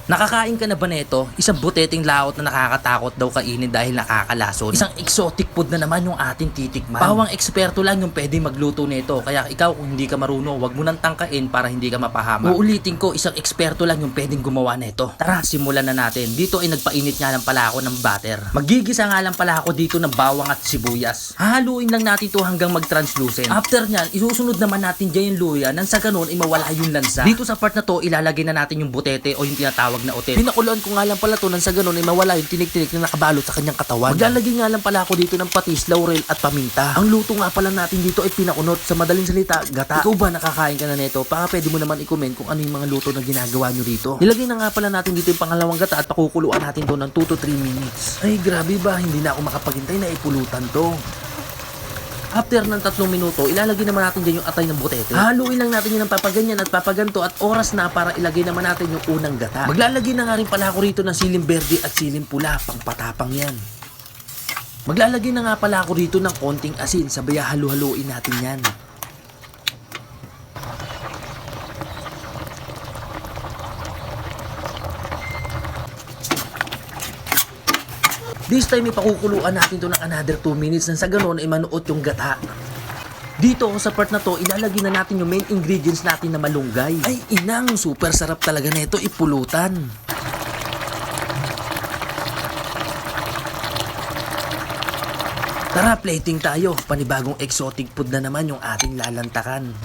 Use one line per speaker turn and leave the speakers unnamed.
Nakakain ka na ba neto? Isang buteteng laot na nakakatakot daw kainin dahil nakakalason. Isang exotic food na naman yung ating titikman. Pawang eksperto lang yung pwede magluto nito. Kaya ikaw kung hindi ka marunong, wag mo nang tangkain para hindi ka mapahama. Uulitin ko, isang eksperto lang yung pwedeng gumawa nito. Tara, simulan na natin. Dito ay nagpainit nga lang pala ako ng butter. Magigisa nga lang pala ako dito ng bawang at sibuyas. Hahaluin lang natin to hanggang mag-translucent. After nyan, isusunod naman natin dyan yung luya nang sa ganun ay mawala yung lansa. Dito sa part na to, ilalagay na natin yung butete o yung tinatawag na otel. Pinakuluan ko nga lang pala to nang sa ganun ay mawala yung tinik-tinik na nakabalot sa kanyang katawan. Maglalagay nga lang pala ako dito ng patis, laurel at paminta. Ang luto nga pala natin dito ay pinakunot, sa madaling salita, gata. Ikaw ba nakakain ka na nito? Baka pwede mo naman i-comment kung ano yung mga luto na ginagawa nyo dito. Nilagay na nga pala natin dito yung pangalawang gata at pakukuluan natin to ng 2 to 3 minutes. Ay grabe ba, hindi na ako makapaghintay na ipulutan to. After ng 3 minuto, ilalagay naman natin dyan yung atay ng butete. Haluin lang natin yun ng papaganyan at papaganto at oras na para ilagay naman natin yung unang gata. Maglalagay na nga rin pala ako rito ng siling berde at siling pula, pang patapang yan. Maglalagay na nga pala ako rito ng konting asin, sabay halu-haluin natin yan. This time ipakukuluan natin to ng another 2 minutes nang sa ganun ay manuot yung gata. Dito sa part na to, ilalagay na natin yung main ingredients natin na malunggay. Ay inang, super sarap talaga na ito ipulutan. Tara, plating tayo. Panibagong exotic food na naman yung ating lalantakan.